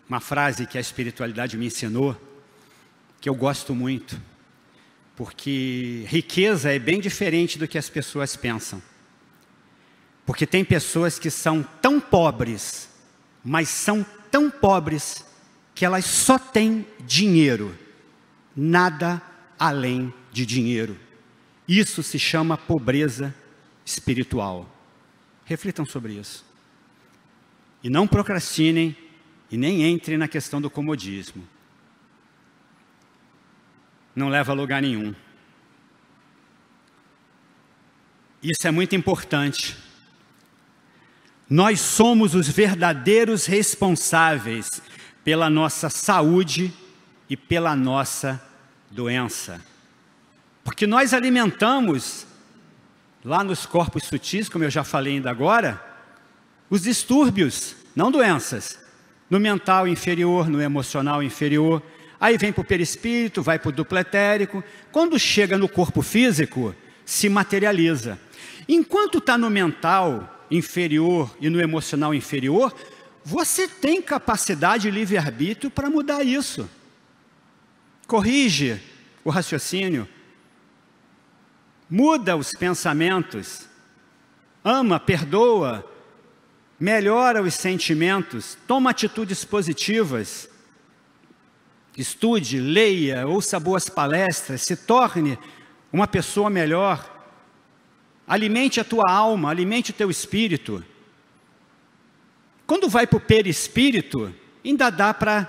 uma frase que a espiritualidade me ensinou, que eu gosto muito, porque riqueza é bem diferente do que as pessoas pensam. Porque tem pessoas que são tão pobres, mas são tão pobres, que elas só têm dinheiro, nada além de dinheiro. Isso se chama pobreza espiritual. Reflitam sobre isso. E não procrastinem, e nem entrem na questão do comodismo. Não leva a lugar nenhum. Isso é muito importante. Nós somos os verdadeiros responsáveis pela nossa saúde e pela nossa doença. Porque nós alimentamos, lá nos corpos sutis, como eu já falei ainda agora, os distúrbios, não doenças, no mental inferior, no emocional inferior. Aí vem para o perispírito, vai para o duplo etérico. Quando chega no corpo físico, se materializa. Enquanto está no mental inferior e no emocional inferior, você tem capacidade e livre-arbítrio para mudar isso. Corrige o raciocínio, muda os pensamentos, ama, perdoa, melhora os sentimentos, toma atitudes positivas, estude, leia, ouça boas palestras, se torne uma pessoa melhor, alimente a tua alma, alimente o teu espírito. Quando vai para o perispírito,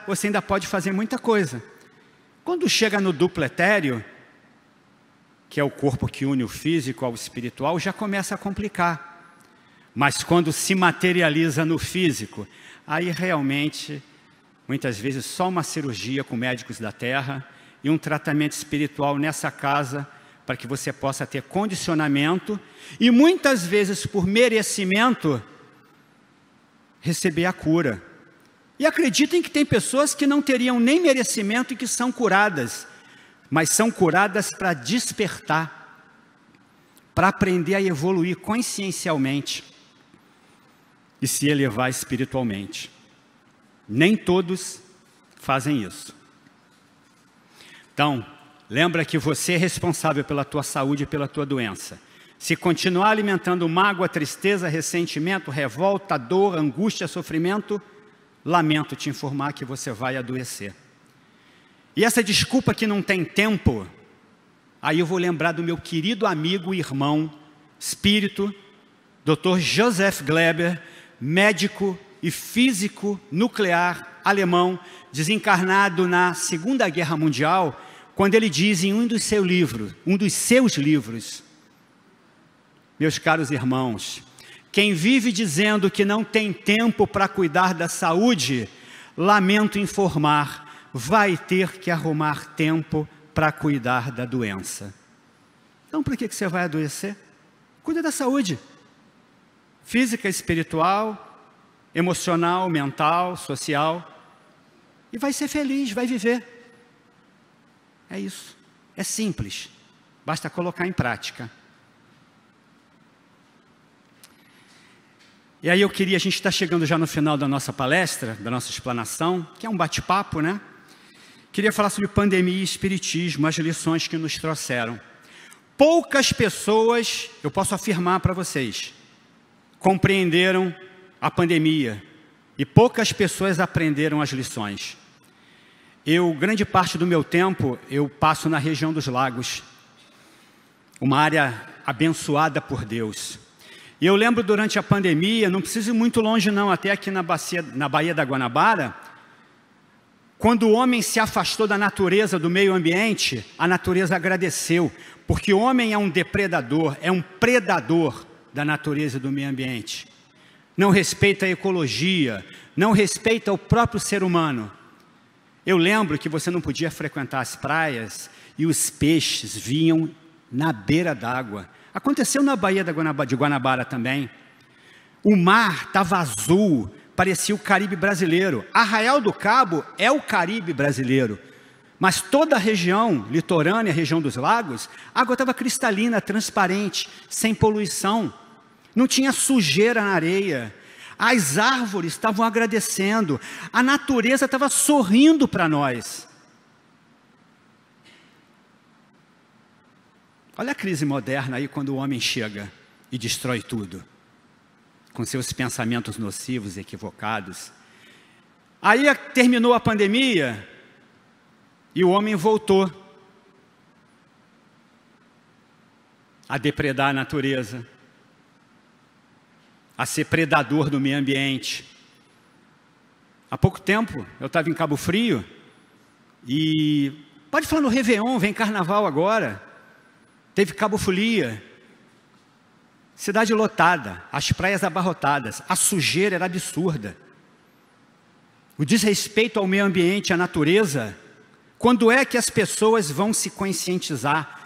você ainda pode fazer muita coisa. Quando chega no duplo etéreo, que é o corpo que une o físico ao espiritual, já começa a complicar. Mas quando se materializa no físico, aí realmente, muitas vezes, só uma cirurgia com médicos da Terra e um tratamento espiritual nessa casa, para que você possa ter condicionamento e muitas vezes, por merecimento, receber a cura. E acreditem que tem pessoas que não teriam nem merecimento e que são curadas, mas são curadas para despertar, para aprender a evoluir consciencialmente e se elevar espiritualmente. Nem todos fazem isso. Então, lembra que você é responsável pela tua saúde e pela tua doença. Se continuar alimentando mágoa, tristeza, ressentimento, revolta, dor, angústia, sofrimento, lamento te informar que você vai adoecer. E essa desculpa que não tem tempo, aí eu vou lembrar do meu querido amigo e irmão, espírito, Dr. Joseph Gleber, médico e físico nuclear alemão, desencarnado na Segunda Guerra Mundial, quando ele diz em um dos seus livros, meus caros irmãos, quem vive dizendo que não tem tempo para cuidar da saúde, lamento informar, vai ter que arrumar tempo para cuidar da doença. Então, por que você vai adoecer? Cuida da saúde. Física, espiritual, emocional, mental, social. E vai ser feliz, vai viver. É isso. É simples. Basta colocar em prática. E aí a gente está chegando já no final da nossa palestra, da nossa explanação, que é um bate-papo, né? Queria falar sobre pandemia e espiritismo, as lições que nos trouxeram. Poucas pessoas, eu posso afirmar para vocês, compreenderam a pandemia e poucas pessoas aprenderam as lições. Grande parte do meu tempo, eu passo na região dos lagos, uma área abençoada por Deus. E eu lembro durante a pandemia, não preciso ir muito longe não, até aqui na Baía da Guanabara, quando o homem se afastou da natureza, do meio ambiente, a natureza agradeceu, porque o homem é um depredador, é um predador da natureza e do meio ambiente. Não respeita a ecologia, não respeita o próprio ser humano. Eu lembro que você não podia frequentar as praias e os peixes vinham na beira d'água. Aconteceu na Baía de Guanabara também. O mar estava azul, parecia o Caribe brasileiro. Arraial do Cabo é o Caribe brasileiro. Mas toda a região litorânea, a região dos lagos, a água estava cristalina, transparente, sem poluição. Não tinha sujeira na areia. As árvores estavam agradecendo. A natureza estava sorrindo para nós. Olha a crise moderna aí quando o homem chega e destrói tudo, com seus pensamentos nocivos, equivocados. Aí terminou a pandemia e o homem voltou a depredar a natureza, a ser predador do meio ambiente. Há pouco tempo eu estava em Cabo Frio e pode falar no Réveillon, vem Carnaval agora. Teve Cabo Folia, cidade lotada, as praias abarrotadas, a sujeira era absurda. O desrespeito ao meio ambiente, à natureza, quando é que as pessoas vão se conscientizar?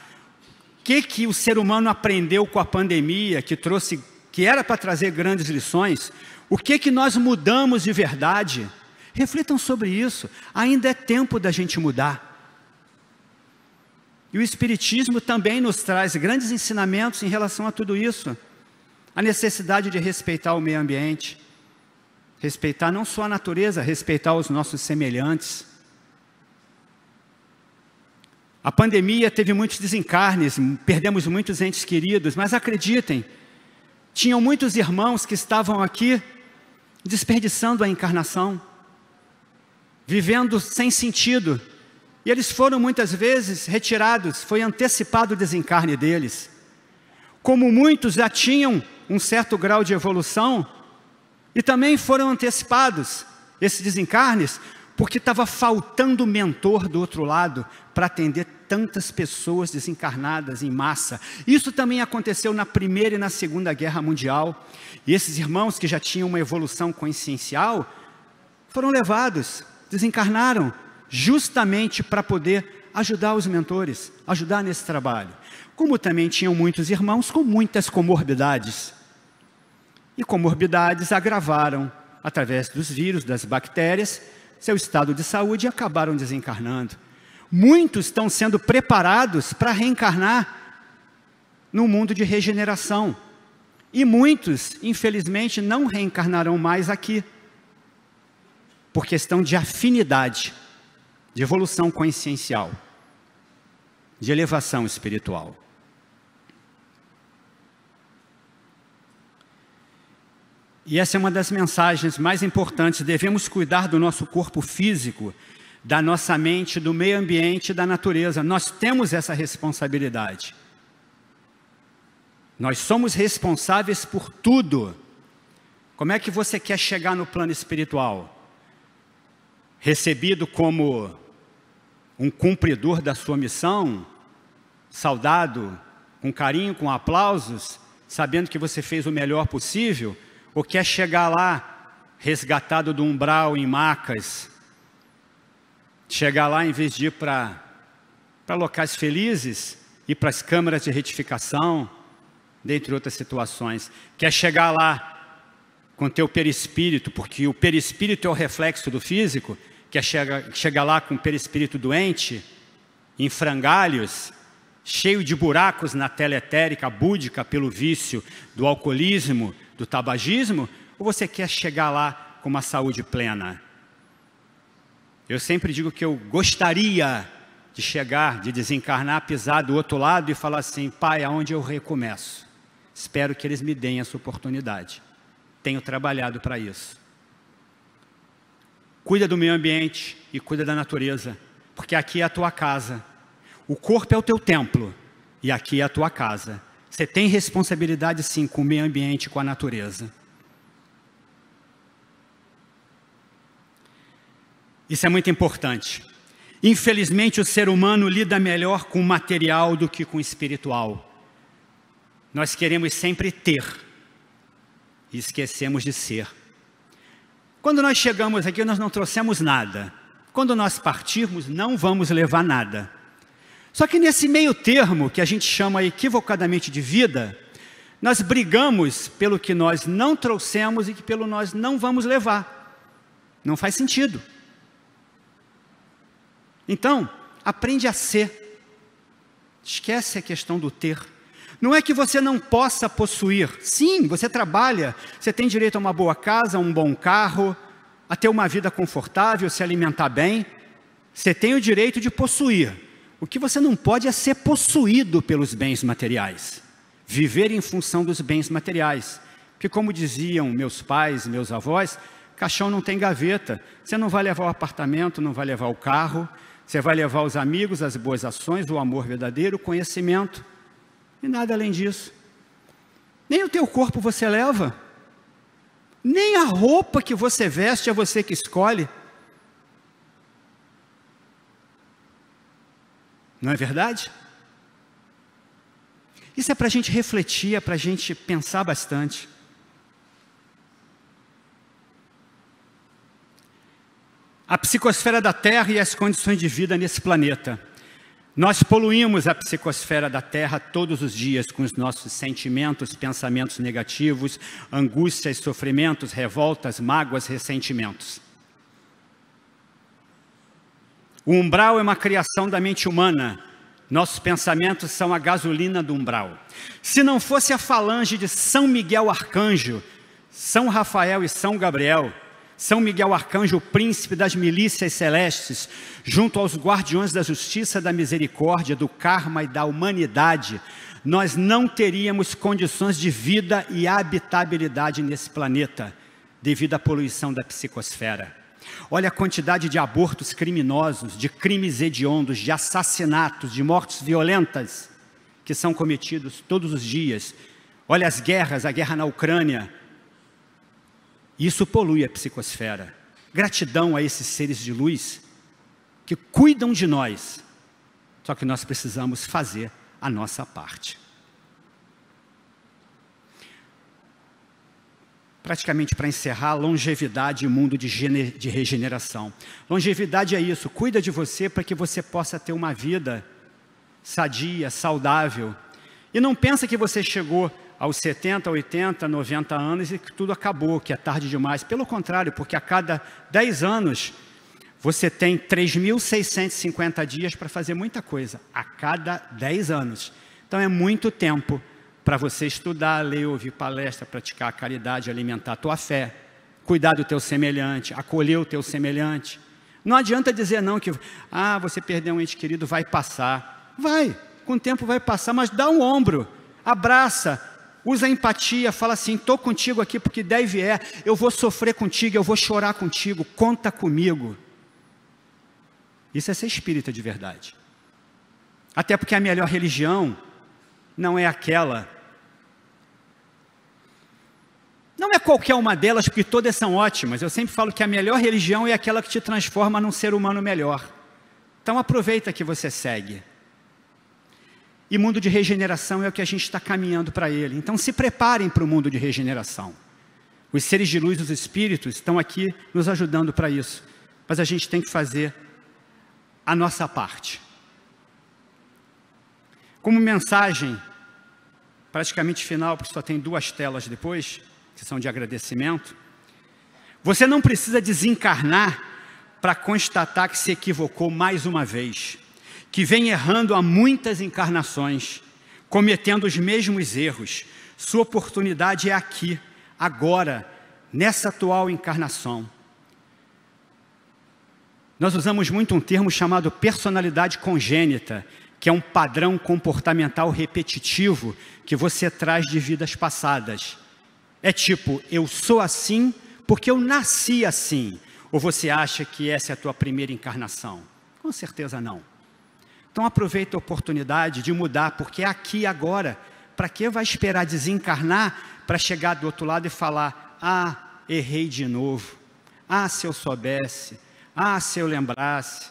O que o ser humano aprendeu com a pandemia, que era para trazer grandes lições? O que nós mudamos de verdade? Reflitam sobre isso, ainda é tempo da gente mudar. E o Espiritismo também nos traz grandes ensinamentos em relação a tudo isso. A necessidade de respeitar o meio ambiente, respeitar não só a natureza, respeitar os nossos semelhantes. A pandemia teve muitos desencarnes, perdemos muitos entes queridos, mas acreditem, tinham muitos irmãos que estavam aqui desperdiçando a encarnação, vivendo sem sentido, e eles foram muitas vezes retirados, foi antecipado o desencarne deles. Como muitos já tinham um certo grau de evolução, e também foram antecipados esses desencarnes, porque estava faltando mentor do outro lado para atender tantas pessoas desencarnadas em massa. Isso também aconteceu na Primeira e na Segunda Guerra Mundial. E esses irmãos que já tinham uma evolução consciencial foram levados, desencarnaram, justamente para poder ajudar os mentores, ajudar nesse trabalho. Como também tinham muitos irmãos com muitas comorbidades. E comorbidades agravaram, através dos vírus, das bactérias, seu estado de saúde e acabaram desencarnando. Muitos estão sendo preparados para reencarnar no mundo de regeneração. E muitos, infelizmente, não reencarnarão mais aqui, por questão de afinidade, de evolução consciencial, de elevação espiritual. E essa é uma das mensagens mais importantes. Devemos cuidar do nosso corpo físico, da nossa mente, do meio ambiente e da natureza. Nós temos essa responsabilidade. Nós somos responsáveis por tudo. Como é que você quer chegar no plano espiritual? Recebido como um cumpridor da sua missão, saudado, com carinho, com aplausos, sabendo que você fez o melhor possível? Ou quer chegar lá, resgatado do umbral em macas, chegar lá em vez de ir para locais felizes, ir para as câmaras de retificação, dentre outras situações. Quer chegar lá com teu perispírito, porque o perispírito é o reflexo do físico, quer chegar lá com o perispírito doente, em frangalhos, cheio de buracos na tela etérica, búdica, pelo vício do alcoolismo, do tabagismo, ou você quer chegar lá com uma saúde plena? Eu sempre digo que eu gostaria de chegar, de desencarnar, pisar do outro lado e falar assim: Pai, aonde eu recomeço? Espero que eles me deem essa oportunidade. Tenho trabalhado para isso. Cuida do meio ambiente e cuida da natureza, porque aqui é a tua casa. O corpo é o teu templo e aqui é a tua casa. Você tem responsabilidade sim com o meio ambiente e com a natureza. Isso é muito importante. Infelizmente o ser humano lida melhor com o material do que com o espiritual. Nós queremos sempre ter e esquecemos de ser. Quando nós chegamos aqui, nós não trouxemos nada. Quando nós partirmos, não vamos levar nada. Só que nesse meio termo, que a gente chama equivocadamente de vida, nós brigamos pelo que nós não trouxemos e que pelo nós não vamos levar. Não faz sentido. Então, aprende a ser. Esquece a questão do ter. Não é que você não possa possuir. Sim, você trabalha, você tem direito a uma boa casa, a um bom carro, a ter uma vida confortável, se alimentar bem. Você tem o direito de possuir. O que você não pode é ser possuído pelos bens materiais. Viver em função dos bens materiais. Porque como diziam meus pais, meus avós, caixão não tem gaveta. Você não vai levar o apartamento, não vai levar o carro. Você vai levar os amigos, as boas ações, o amor verdadeiro, o conhecimento. E nada além disso. Nem o teu corpo você leva. Nem a roupa que você veste é você que escolhe. Não é verdade? Isso é para a gente refletir, é para a gente pensar bastante. A psicosfera da Terra e as condições de vida nesse planeta. Nós poluímos a psicosfera da Terra todos os dias com os nossos sentimentos, pensamentos negativos, angústias, sofrimentos, revoltas, mágoas, ressentimentos. O umbral é uma criação da mente humana, Nossos pensamentos são a gasolina do umbral. Se não fosse a falange de São Miguel Arcanjo, São Rafael e São Gabriel, São Miguel Arcanjo, o príncipe das milícias celestes, junto aos guardiões da justiça, da misericórdia, do karma e da humanidade, nós não teríamos condições de vida e habitabilidade nesse planeta, devido à poluição da psicosfera. Olha a quantidade de abortos criminosos, de crimes hediondos, de assassinatos, de mortes violentas que são cometidos todos os dias. Olha as guerras, a guerra na Ucrânia. Isso polui a psicosfera. Gratidão a esses seres de luz que cuidam de nós. Só que nós precisamos fazer a nossa parte. Praticamente para encerrar, longevidade e mundo de regeneração. Longevidade é isso, cuida de você para que você possa ter uma vida sadia, saudável. E não pensa que você chegou aos 70, 80, 90 anos e que tudo acabou, que é tarde demais. Pelo contrário, porque a cada 10 anos você tem 3.650 dias para fazer muita coisa. A cada 10 anos. Então é muito tempo para você estudar, ler, ouvir palestra, praticar a caridade, alimentar a tua fé, cuidar do teu semelhante, acolher o teu semelhante. Não adianta dizer não que, você perdeu um ente querido, vai passar. Vai, com o tempo vai passar, mas dá um ombro, abraça, usa a empatia, fala assim, estou contigo aqui porque deve eu vou sofrer contigo, eu vou chorar contigo, conta comigo. Isso é ser espírita de verdade. Até porque a melhor religião não é aquela. Não é qualquer uma delas, porque todas são ótimas. Eu sempre falo que a melhor religião é aquela que te transforma num ser humano melhor. Então aproveita que você segue. E mundo de regeneração é o que a gente está caminhando para ele. Então se preparem para o mundo de regeneração. Os seres de luz, os espíritos, estão aqui nos ajudando para isso. Mas a gente tem que fazer a nossa parte. Como mensagem, praticamente final, porque só tem 2 telas depois, que são de agradecimento. Você não precisa desencarnar para constatar que se equivocou mais uma vez, que vem errando há muitas encarnações, cometendo os mesmos erros. Sua oportunidade é aqui, agora, nessa atual encarnação. Nós usamos muito um termo chamado personalidade congênita, que é um padrão comportamental repetitivo que você traz de vidas passadas. É tipo, eu sou assim porque eu nasci assim. Ou você acha que essa é a tua primeira encarnação? Com certeza não. Então aproveita a oportunidade de mudar, porque é aqui agora. Para que vai esperar desencarnar para chegar do outro lado e falar, errei de novo. Se eu soubesse. Se eu lembrasse.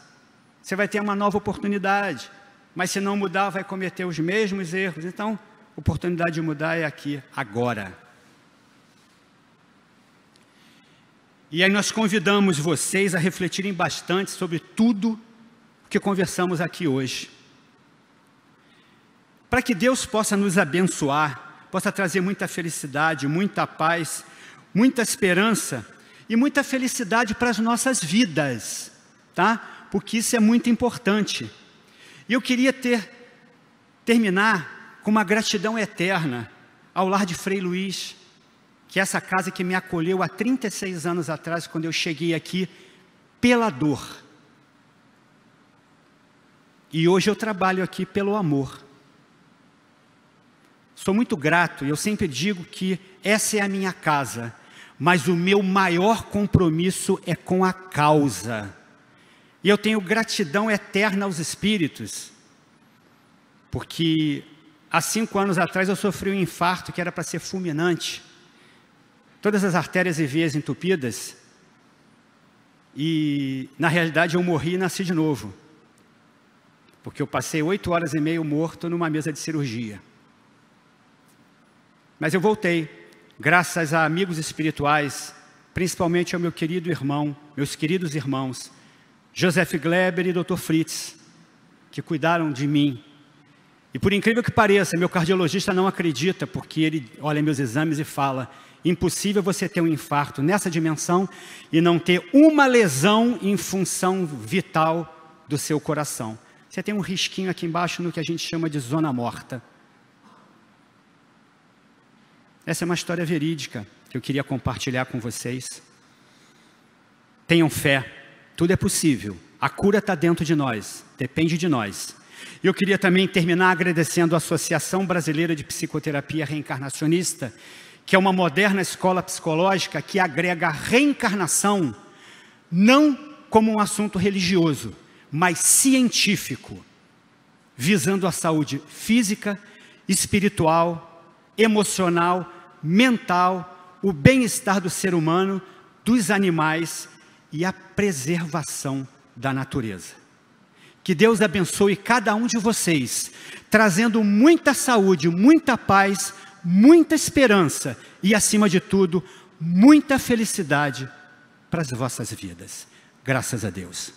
Você vai ter uma nova oportunidade. Mas se não mudar, vai cometer os mesmos erros. Então, a oportunidade de mudar é aqui, agora. E aí nós convidamos vocês a refletirem bastante sobre tudo que conversamos aqui hoje. Para que Deus possa nos abençoar, possa trazer muita felicidade, muita paz, muita esperança e muita felicidade para as nossas vidas, tá? Porque isso é muito importante. E eu queria terminar com uma gratidão eterna ao Lar de Frei Luiz, que é essa casa que me acolheu há 36 anos atrás, quando eu cheguei aqui, pela dor. E hoje eu trabalho aqui pelo amor. Sou muito grato, e eu sempre digo que essa é a minha casa, mas o meu maior compromisso é com a causa. E eu tenho gratidão eterna aos espíritos, porque há 5 anos atrás eu sofri um infarto que era para ser fulminante. Todas as artérias e veias entupidas, e na realidade eu morri e nasci de novo, porque eu passei 8 horas e meia morto numa mesa de cirurgia. Mas eu voltei, graças a amigos espirituais, principalmente ao meu querido irmão, meus queridos irmãos, Joseph Gleber e Dr. Fritz, que cuidaram de mim. E por incrível que pareça, meu cardiologista não acredita, porque ele olha meus exames e fala, impossível você ter um infarto nessa dimensão e não ter uma lesão em função vital do seu coração. Você tem um risquinho aqui embaixo no que a gente chama de zona morta. Essa é uma história verídica que eu queria compartilhar com vocês. Tenham fé, tudo é possível. A cura está dentro de nós, depende de nós. Eu queria também terminar agradecendo a Associação Brasileira de Psicoterapia Reencarnacionista, que é uma moderna escola psicológica que agrega a reencarnação não como um assunto religioso, mas científico, visando a saúde física, espiritual, emocional, mental, o bem-estar do ser humano, dos animais e a preservação da natureza. Que Deus abençoe cada um de vocês, trazendo muita saúde, muita paz, muita esperança e, acima de tudo, muita felicidade para as vossas vidas. Graças a Deus.